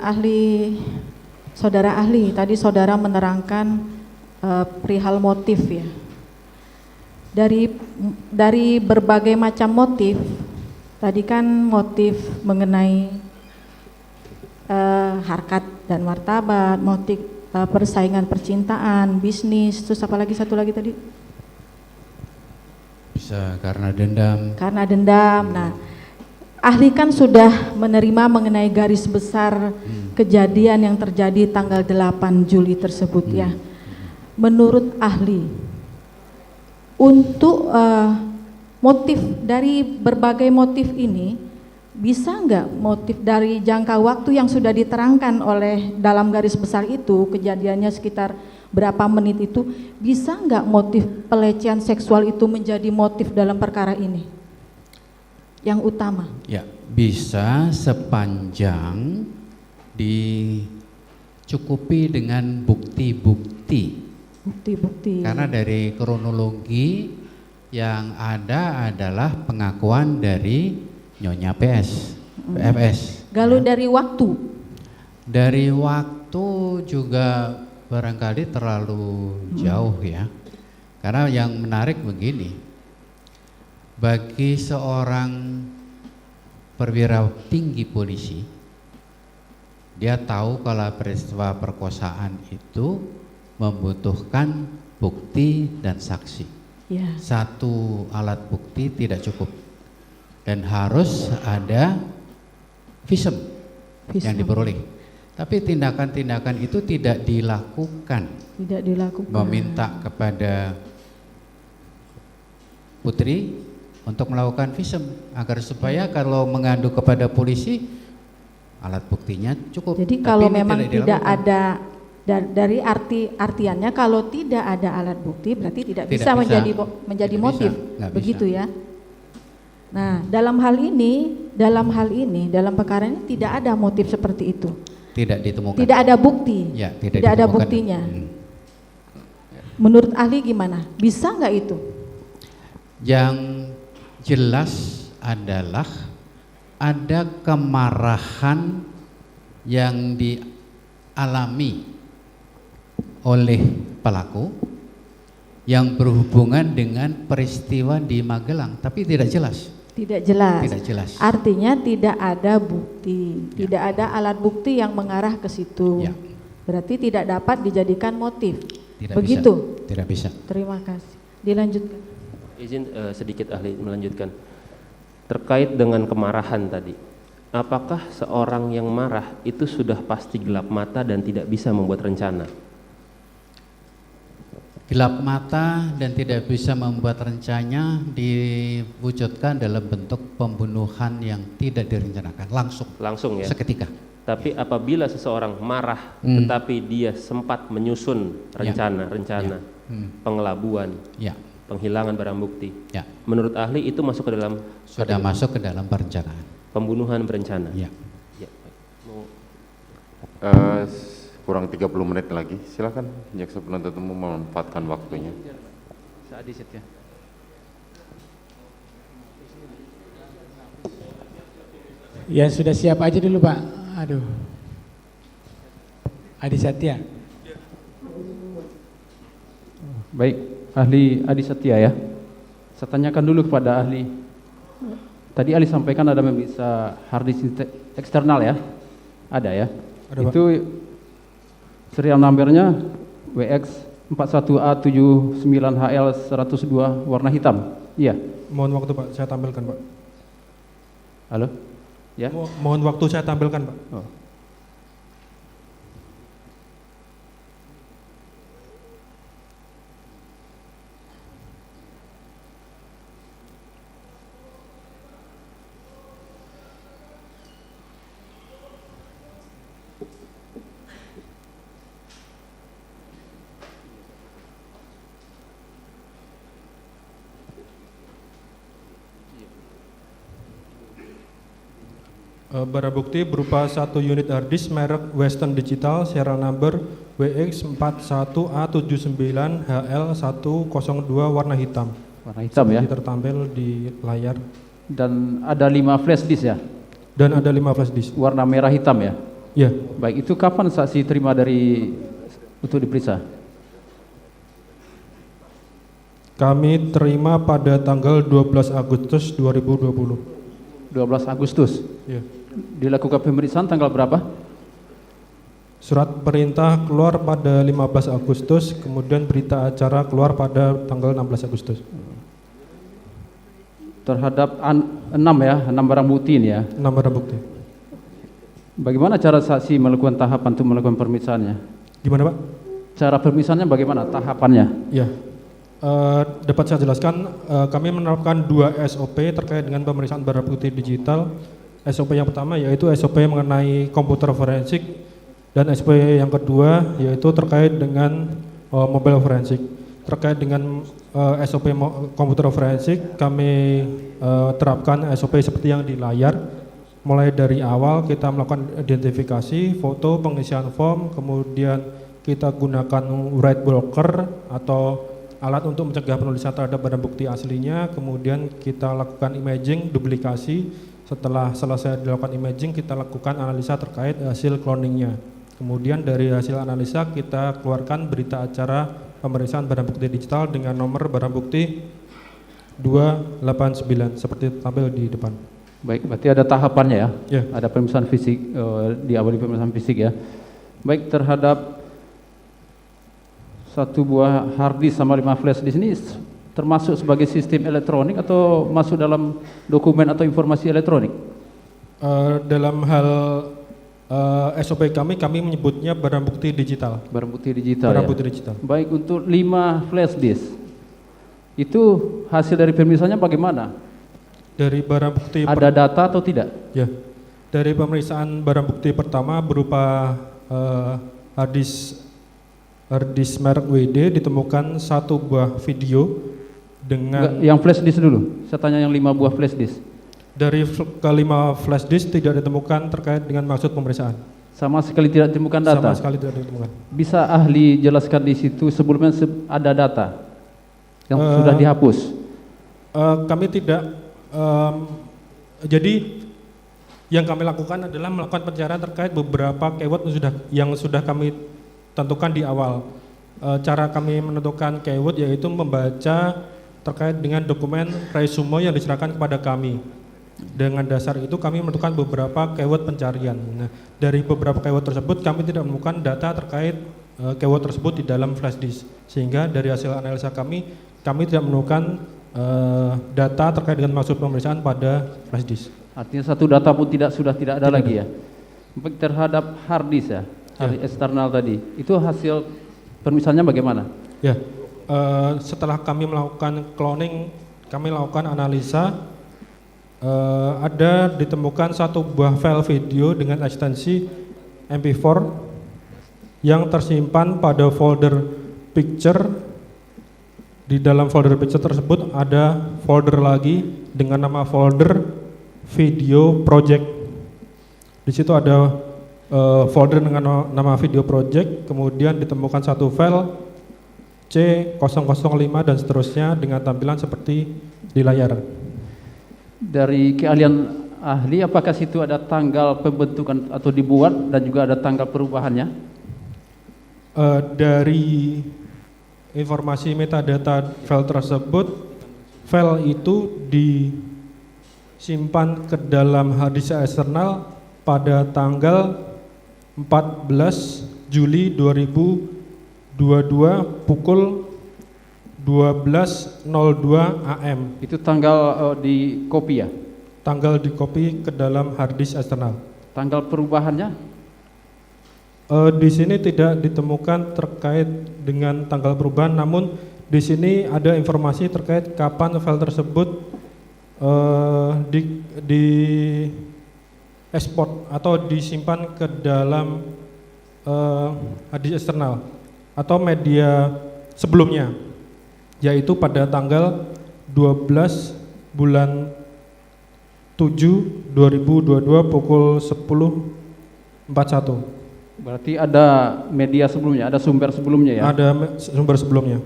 ahli, saudara ahli, tadi saudara menerangkan perihal motif ya. Dari berbagai macam motif, tadi kan motif mengenai harkat dan martabat, motif persaingan percintaan, bisnis, terus apa lagi satu lagi tadi? Bisa karena dendam. Karena dendam. Nah, ahli kan sudah menerima mengenai garis besar kejadian yang terjadi tanggal 8 Juli tersebut ya. Menurut ahli, untuk motif dari berbagai motif ini, bisa nggak motif dari jangka waktu yang sudah diterangkan oleh dalam garis besar itu, kejadiannya sekitar berapa menit itu, bisa nggak motif pelecehan seksual itu menjadi motif dalam perkara ini yang utama? Ya, bisa sepanjang dicukupi dengan bukti-bukti. Bukti-bukti. Karena dari kronologi yang ada adalah pengakuan dari Nyonya PFS. Kalau dari waktu? Dari waktu juga barangkali terlalu jauh ya. Karena yang menarik begini, bagi seorang perwira tinggi polisi, dia tahu kalau peristiwa perkosaan itu membutuhkan bukti dan saksi. Ya. Satu alat bukti tidak cukup dan harus ada visum yang diperoleh. Tapi tindakan-tindakan itu tidak dilakukan. Tidak dilakukan. Meminta kepada putri untuk melakukan visum agar supaya kalau mengadu kepada polisi alat buktinya cukup. Jadi kalau memang tidak ada dari artiannya kalau tidak ada alat bukti berarti tidak bisa menjadi motif, begitu ya. Nah, dalam hal ini dalam perkara ini tidak ada motif seperti itu. Tidak ditemukan. Tidak ada bukti. Ya, tidak ada buktinya. Menurut ahli gimana? Bisa nggak itu? Yang jelas adalah ada kemarahan yang dialami oleh pelaku yang berhubungan dengan peristiwa di Magelang, tapi tidak jelas. Tidak jelas. Tidak jelas. Artinya tidak ada bukti, tidak ada alat bukti yang mengarah ke situ. Ya. Berarti tidak dapat dijadikan motif. Tidak begitu? Bisa. Tidak bisa. Terima kasih. Dilanjutkan. Izin sedikit ahli melanjutkan. Terkait dengan kemarahan tadi, apakah seorang yang marah itu sudah pasti gelap mata dan tidak bisa membuat rencana? Gelap mata dan tidak bisa membuat rencana diwujudkan dalam bentuk pembunuhan yang tidak direncanakan, langsung ya, seketika. Tapi apabila seseorang marah tetapi dia sempat menyusun rencana pengelabuan, penghilangan barang bukti, menurut ahli itu masuk ke dalam masuk ke dalam perencanaan, pembunuhan berencana. Kurang 30 menit lagi, silakan jaksa penuntut umum memanfaatkan waktunya. Ya sudah siap aja dulu Pak. Aduh. Adi Satya. Baik, ahli Adi Satya ya. Saya tanyakan dulu kepada ahli. Tadi ahli sampaikan ada memeriksa hard disk eksternal ya. Ada ya. Ada, itu Pak. Serial numbernya WX41A79HL102 warna hitam. Iya. Mohon waktu Pak, saya tampilkan Pak. Halo? Ya. Mohon waktu saya tampilkan Pak. Oh. Barang bukti berupa 1 unit hard disk merek Western Digital serial number WX41A79HL102 warna hitam. Warna hitam ya. Tertampil di layar. Dan ada 5 flash disk ya? Dan ada 5 flash disk. Warna merah hitam ya? Ya. Baik, itu kapan saksi terima dari untuk diperiksa? Kami terima pada tanggal 12 Agustus 2020. 12 Agustus? Ya. Dilakukan pemeriksaan tanggal berapa? Surat perintah keluar pada 15 Agustus, kemudian berita acara keluar pada tanggal 16 Agustus. Terhadap 6 barang bukti ini ya? 6 barang bukti. Bagaimana cara saksi melakukan tahapan untuk melakukan pemeriksaannya? Gimana Pak? Cara pemeriksaannya bagaimana? Tahapannya? Ya. Dapat saya jelaskan, kami menerapkan 2 SOP terkait dengan pemeriksaan barang bukti digital. SOP yang pertama yaitu SOP mengenai komputer forensik, dan SOP yang kedua yaitu terkait dengan mobile forensik. Terkait dengan SOP komputer forensik, kami terapkan SOP seperti yang di layar. Mulai dari awal kita melakukan identifikasi, foto, pengisian form, kemudian kita gunakan write blocker atau alat untuk mencegah penulisan terhadap barang bukti aslinya, kemudian kita lakukan imaging, duplikasi. Setelah selesai dilakukan imaging, kita lakukan analisa terkait hasil cloningnya. Kemudian dari hasil analisa kita keluarkan berita acara pemeriksaan barang bukti digital dengan nomor barang bukti 289 seperti tampil di depan. Baik, berarti ada tahapannya ya? Ya. Ada pemeriksaan fisik, diawali pemeriksaan fisik ya. Baik, terhadap satu buah hard disk sama 5 flash disk ini termasuk sebagai sistem elektronik atau masuk dalam dokumen atau informasi elektronik? Dalam hal SOP kami menyebutnya barang bukti digital. Barang bukti digital. Barang ya? bukti digital. Baik, untuk 5 flash disk itu hasil dari pemeriksaannya bagaimana? Dari barang bukti ada data atau tidak? Ya. Dari pemeriksaan barang bukti pertama berupa hard disk merek WD ditemukan 1 buah video dengan yang flash disk dulu. Saya tanya yang 5 buah flash disk. Dari kelima flash disk tidak ditemukan terkait dengan maksud pemeriksaan. Sama sekali tidak ditemukan data. Sama sekali tidak ditemukan. Bisa ahli jelaskan di situ sebelumnya ada data yang sudah dihapus? Kami tidak. Jadi yang kami lakukan adalah melakukan pencarian terkait beberapa keyword yang sudah kami tentukan di awal. Cara kami menentukan keyword yaitu membaca terkait dengan dokumen resume yang diserahkan kepada kami. Dengan dasar itu kami menentukan beberapa keyword pencarian. Nah, dari beberapa keyword tersebut kami tidak menemukan data terkait keyword tersebut di dalam flash disk. Sehingga dari hasil analisa kami tidak menemukan data terkait dengan maksud pemeriksaan pada flash disk. Artinya satu data pun sudah tidak ada lagi ya. Terhadap hard disk ya, hard eksternal tadi, itu hasil pemeriksaannya bagaimana? Ya, setelah kami melakukan cloning, kami lakukan analisa, ada ditemukan 1 buah file video dengan ekstensi MP4 yang tersimpan pada folder picture. Di dalam folder picture tersebut ada folder lagi dengan nama folder video project. Di situ ada folder dengan nama video project, kemudian ditemukan 1 file C005 dan seterusnya dengan tampilan seperti di layar. Dari keahlian ahli, apakah situ ada tanggal pembentukan atau dibuat dan juga ada tanggal perubahannya? Dari informasi metadata file tersebut, file itu disimpan ke dalam hard disk eksternal pada tanggal 14 Juli 2022 pukul 12.02 AM. Itu tanggal di copy ya? Tanggal di copy ke dalam hard disk eksternal. Tanggal perubahannya? Di sini tidak ditemukan terkait dengan tanggal perubahan, namun di sini ada informasi terkait kapan file tersebut di export atau disimpan ke dalam hard disk eksternal atau media sebelumnya, yaitu pada tanggal 12 bulan 7 2022 pukul 10.41. Berarti ada media sebelumnya, ada sumber sebelumnya ya? Ada sumber sebelumnya.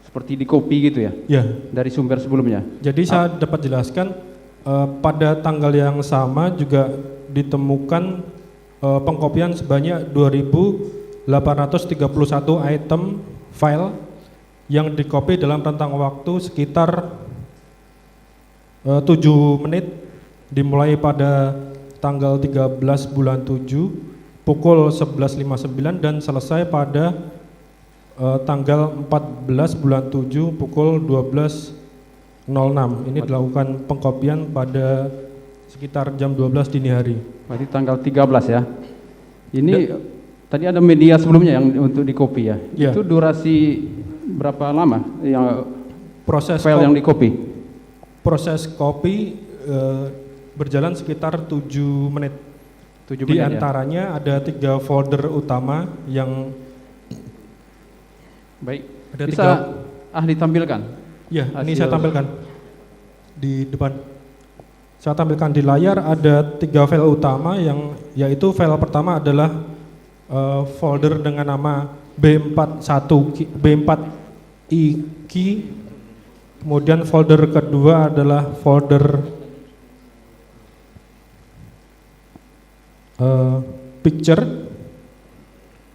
Seperti di copy gitu ya? Ya. Dari sumber sebelumnya? Jadi saya dapat jelaskan pada tanggal yang sama juga ditemukan pengkopian sebanyak 2.831 item file yang dikopi dalam rentang waktu sekitar 7 menit dimulai pada tanggal 13 bulan 7 pukul 11.59 dan selesai pada tanggal 14 bulan 7 pukul 12.06. Ini dilakukan pengkopian pada sekitar jam 12 dini hari. Berarti tanggal 13 ya. Ini tadi ada media sebelumnya yang untuk dikopi ya. Ya. Itu durasi berapa lama yang proses file yang dikopi? Proses kopi berjalan sekitar 7 menit. 7 Di menit antaranya ada 3 folder utama yang baik. ada Bisa ahli tampilkan? Ya, ini saya tampilkan di depan. Saya tampilkan di layar ada 3 file utama yang yaitu file pertama adalah folder dengan nama B4I key. Kemudian folder kedua adalah folder picture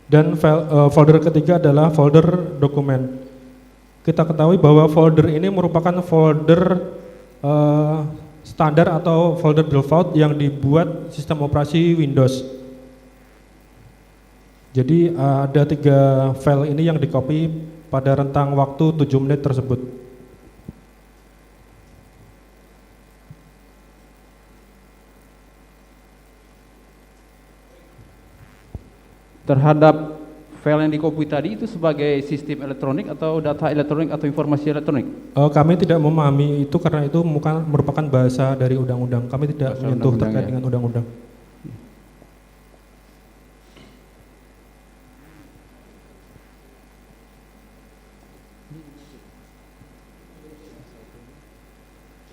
dan folder ketiga adalah folder dokumen. Kita ketahui bahwa folder ini merupakan folder standar atau folder default yang dibuat sistem operasi Windows. Jadi ada 3 file ini yang dikopi pada rentang waktu 7 menit tersebut. Terhadap file yang dikopi tadi itu sebagai sistem elektronik atau data elektronik atau informasi elektronik? Kami tidak memahami itu karena itu merupakan bahasa dari undang-undang. Kami tidak menyentuh terkait dengan undang-undang.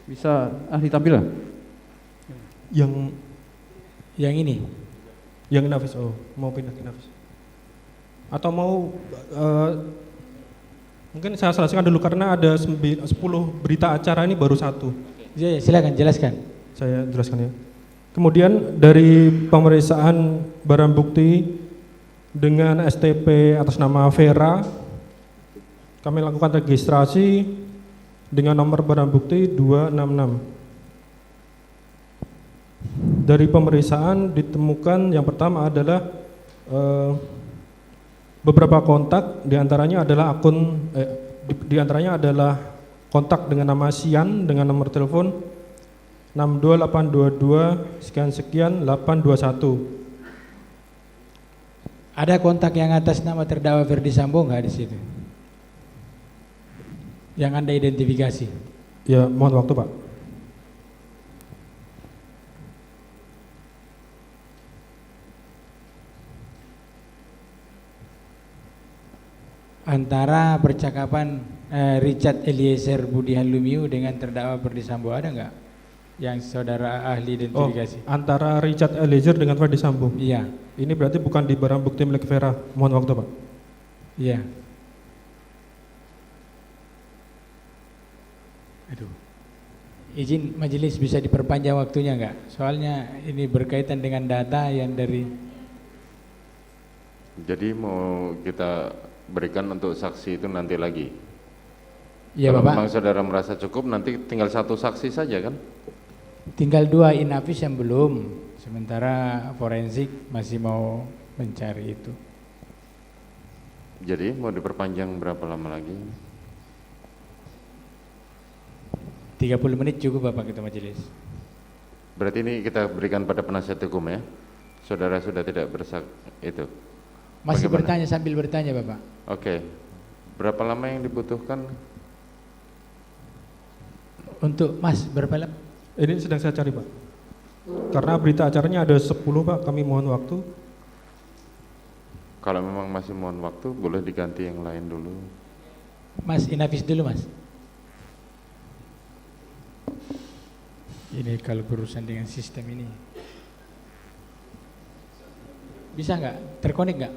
Bisa ahli tampilkan? Yang ini? Yang Inavis, mau pindah ke Inavis. Atau mau mungkin saya selesaikan dulu karena ada 10 berita acara, ini baru 1. Ya, silakan jelaskan. Saya jelaskan ya. Kemudian dari pemeriksaan barang bukti dengan STP atas nama Vera, kami lakukan registrasi dengan nomor barang bukti 266. Dari pemeriksaan ditemukan yang pertama adalah beberapa kontak, diantaranya adalah diantaranya adalah kontak dengan nama Sian dengan nomor telepon 62822 sekian 821. Ada kontak yang atas nama terdakwa Ferdi Sambo nggak di situ? Yang Anda identifikasi? Ya, mohon waktu Pak. Antara percakapan Richard Eliezer Budihan Lumiu dengan terdakwa Ferdi Sambo ada nggak yang saudara ahli identifikasi? Antara Richard Eliezer dengan Ferdi Sambo? Iya. Ini berarti bukan di barang bukti milik Vera. Mohon waktu Pak. Iya. Aduh. Izin majelis bisa diperpanjang waktunya nggak? Soalnya ini berkaitan dengan data yang dari. Jadi mau kita berikan untuk saksi itu nanti lagi. Iya Kalau Bapak. memang saudara merasa cukup, nanti tinggal 1 saksi saja kan? Tinggal 2 Inavis yang belum. Sementara forensik masih mau mencari itu. Jadi mau diperpanjang berapa lama lagi? 30 menit cukup Bapak Ketua Majelis. Berarti ini kita berikan pada penasihat hukum ya? Saudara sudah tidak bersak itu? Masih Bagaimana? bertanya sambil bertanya Bapak. Oke. Berapa lama yang dibutuhkan? Untuk Mas berapa lama? Ini sedang saya cari Pak. Karena berita acaranya ada 10 Pak, kami mohon waktu. Kalau memang masih mohon waktu, boleh diganti yang lain dulu. Mas Inavis dulu Mas. Ini kalau berurusan dengan sistem ini. Bisa nggak? Terkonek nggak?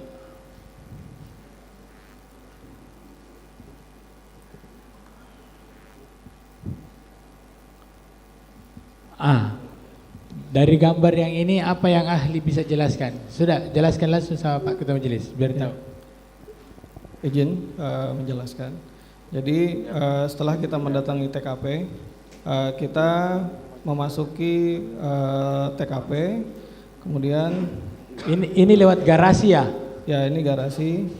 Dari gambar yang ini apa yang ahli bisa jelaskan? Sudah, jelaskan langsung sama Pak Ketua Majelis biar tahu. Izin menjelaskan. Jadi setelah kita mendatangi TKP, kita memasuki TKP, kemudian ini lewat garasi ya? Ya, ini garasi.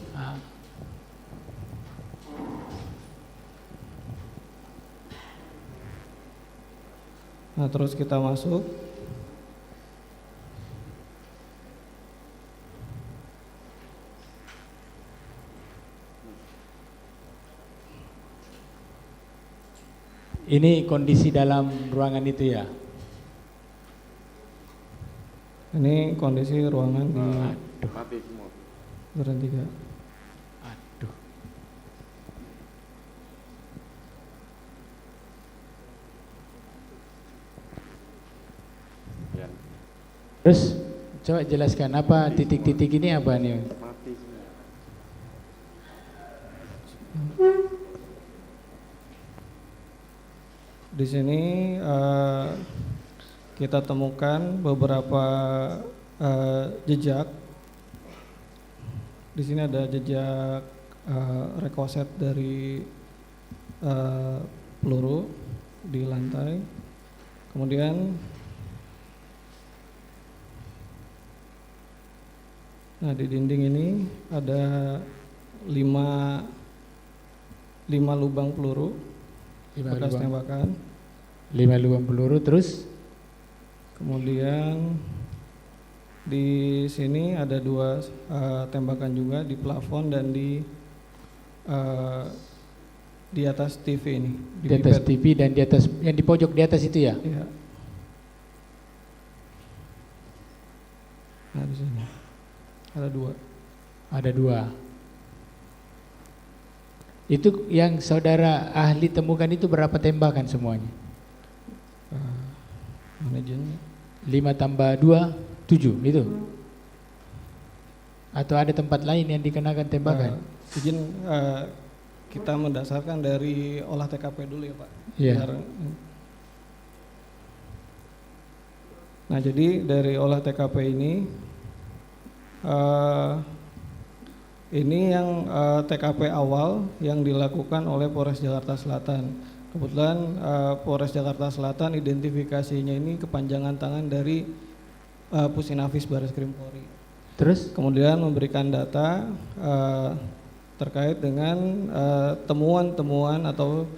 Nah, terus kita masuk. Ini kondisi dalam ruangan itu ya? Ini kondisi ruangan di Mati semua. Duren 3. Aduh. Ya. Terus coba jelaskan apa titik-titik ini apa nih? Mati semua. Di sini kita temukan beberapa jejak. Di sini ada jejak rekoset dari peluru di lantai. Kemudian, nah di dinding ini ada 5 lubang peluru bekas tembakan. 5 lubang peluru, terus? Kemudian di sini ada 2 tembakan juga di plafon dan di atas TV ini. Di atas TV dan di atas yang di pojok di atas itu ya? Iya. Nah di sini ada 2. Ada 2. Itu yang saudara ahli temukan itu berapa tembakan semuanya? Manajernya 5 tambah 2, 7 itu? Atau ada tempat lain yang dikenakan tembakan? Izin kita mendasarkan dari olah TKP dulu ya Pak. Iya. Nah jadi dari olah TKP ini yang TKP awal yang dilakukan oleh Polres Jakarta Selatan. Kebetulan Polres Jakarta Selatan identifikasinya ini kepanjangan tangan dari Pusinafis Barreskrim Polri. Terus? Kemudian memberikan data terkait dengan temuan-temuan atau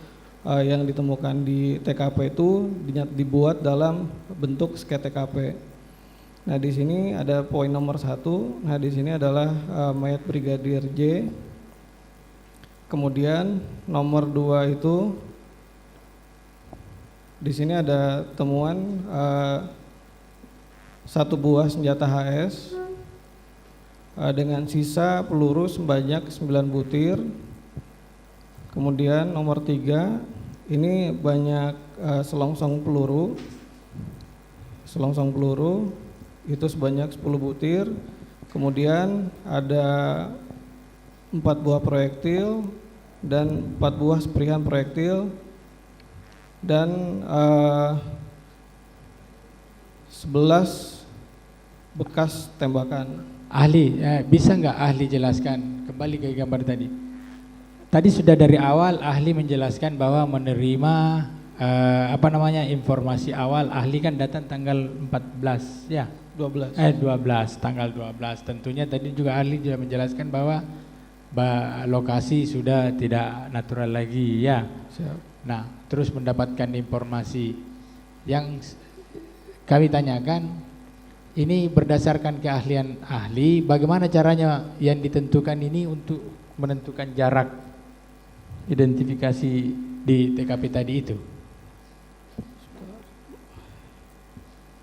yang ditemukan di TKP itu dibuat dalam bentuk sket TKP. Nah di sini ada poin nomor 1. Nah di sini adalah mayat Brigadir J. Kemudian nomor 2 itu di sini ada temuan 1 buah senjata HS dengan sisa peluru sebanyak 9 butir. Kemudian nomor 3 ini banyak selongsong peluru itu sebanyak 10 butir. Kemudian ada 4 buah proyektil dan 4 buah spirihan proyektil dan 11 bekas tembakan. Ahli, bisa nggak ahli jelaskan kembali ke gambar tadi? Tadi sudah dari awal ahli menjelaskan bahwa menerima informasi awal. Ahli kan datang tanggal 14 ya? 12, tanggal 12. Tentunya tadi juga ahli juga menjelaskan bahwa lokasi sudah tidak natural lagi ya. Siap. Nah, terus mendapatkan informasi yang kami tanyakan, ini berdasarkan keahlian ahli, bagaimana caranya yang ditentukan ini untuk menentukan jarak identifikasi di TKP tadi itu?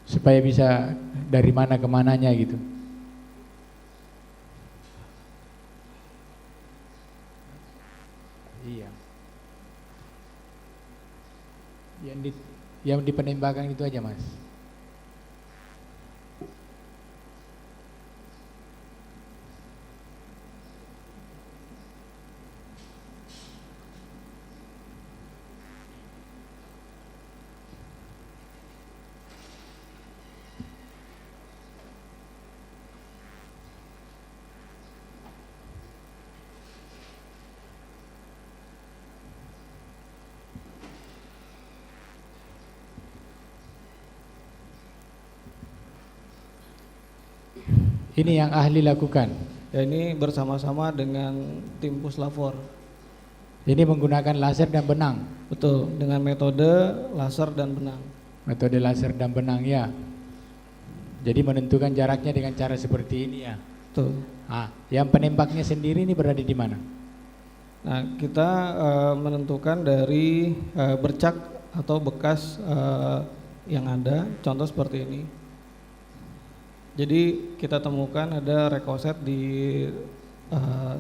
Supaya bisa dari mana ke mananya gitu. Iya. Yang di penembakan itu aja Mas. Ini yang ahli lakukan. Ya, ini bersama-sama dengan tim puslapor. Ini menggunakan laser dan benang. Betul, dengan metode laser dan benang. Metode laser dan benang ya. Jadi menentukan jaraknya dengan cara seperti ini ya. Betul. Yang penembaknya sendiri ini berada di mana? Nah, kita menentukan dari bercak atau bekas yang ada, contoh seperti ini. Jadi kita temukan ada rekoset di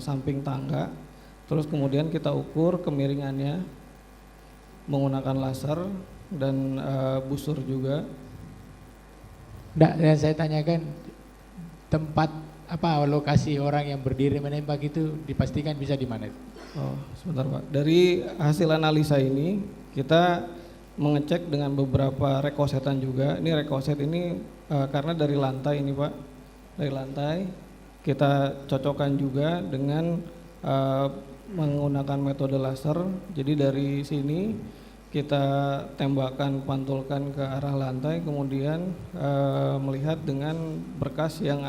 samping tangga, terus kemudian kita ukur kemiringannya menggunakan laser dan busur juga. Yang saya tanyakan tempat lokasi orang yang berdiri menembak itu dipastikan bisa di mana? Oh, sebentar Pak. Dari hasil analisa ini kita mengecek dengan beberapa rekosetan juga. Ini rekoset ini karena dari lantai ini Pak, dari lantai kita cocokkan juga dengan menggunakan metode laser. Jadi dari sini kita tembakkan, pantulkan ke arah lantai, kemudian melihat dengan berkas yang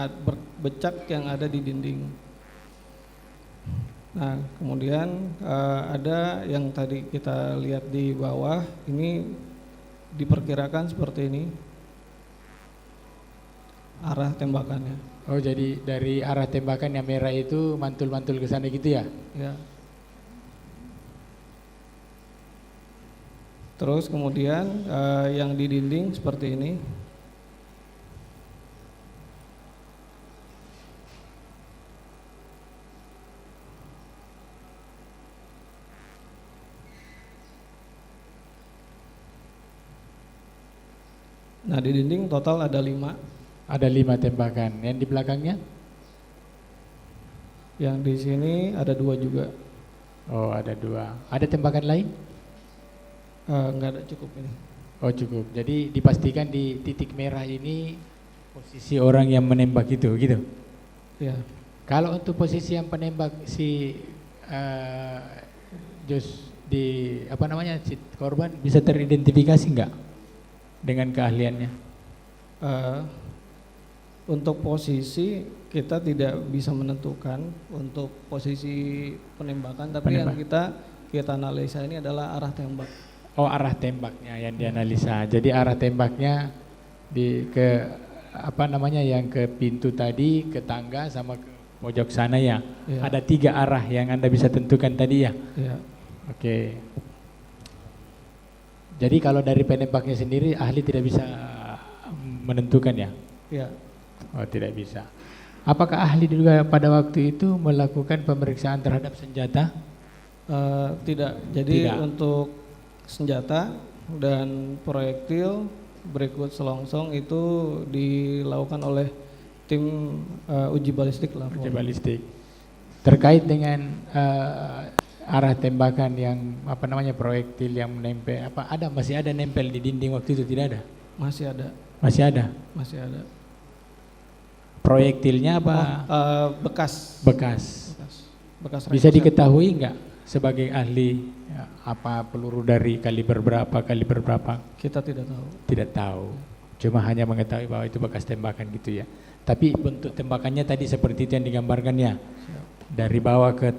becak yang ada di dinding. Nah, kemudian ada yang tadi kita lihat di bawah, ini diperkirakan seperti ini arah tembakannya. Oh, jadi dari arah tembakan yang merah itu mantul-mantul ke sana gitu ya? Ya. Terus kemudian yang di dinding seperti ini. Nah, di dinding total ada 5. Ada 5 tembakan. Yang di belakangnya? Yang di sini ada 2 juga. Oh, ada 2. Ada tembakan lain? Enggak ada, cukup ini. Oh, cukup. Jadi dipastikan di titik merah ini posisi orang yang menembak itu, gitu? Ya. Kalau untuk posisi yang penembak si si korban bisa teridentifikasi enggak dengan keahliannya? Untuk posisi kita tidak bisa menentukan untuk posisi penembakan, tapi yang kita analisa ini adalah arah tembak. Oh, arah tembaknya yang dianalisa. Jadi arah tembaknya yang ke pintu tadi, ke tangga sama ke pojok sana ya. Ya. Ada 3 arah yang Anda bisa tentukan tadi ya. Ya. Oke. Jadi kalau dari penembaknya sendiri ahli tidak bisa menentukan ya? Ya. Oh, tidak bisa. Apakah ahli juga pada waktu itu melakukan pemeriksaan terhadap senjata? Tidak. Jadi untuk senjata dan proyektil berikut selongsong itu dilakukan oleh tim uji balistik lah. Uji balistik. Terkait dengan arah tembakan yang proyektil yang menempel, masih ada nempel di dinding waktu itu, tidak ada? Masih ada. Masih ada? Masih ada. Proyektilnya apa? Bekas. Bisa diketahui enggak sebagai ahli apa peluru dari kaliber berapa? Kita tidak tahu. Tidak tahu. Cuma hanya mengetahui bahwa itu bekas tembakan gitu ya. Tapi bentuk tembakannya tadi seperti itu yang digambarkannya. Dari bawah ke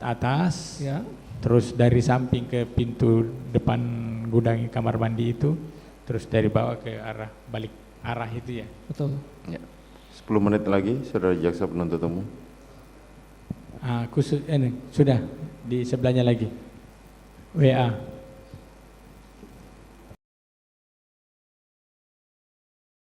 atas, ya. Terus dari samping ke pintu depan gudang kamar mandi itu, terus dari bawah ke arah balik arah itu ya. Betul. Ya. 10 menit lagi, saudara jaksa penuntut umum. Sudah di sebelahnya lagi. WA.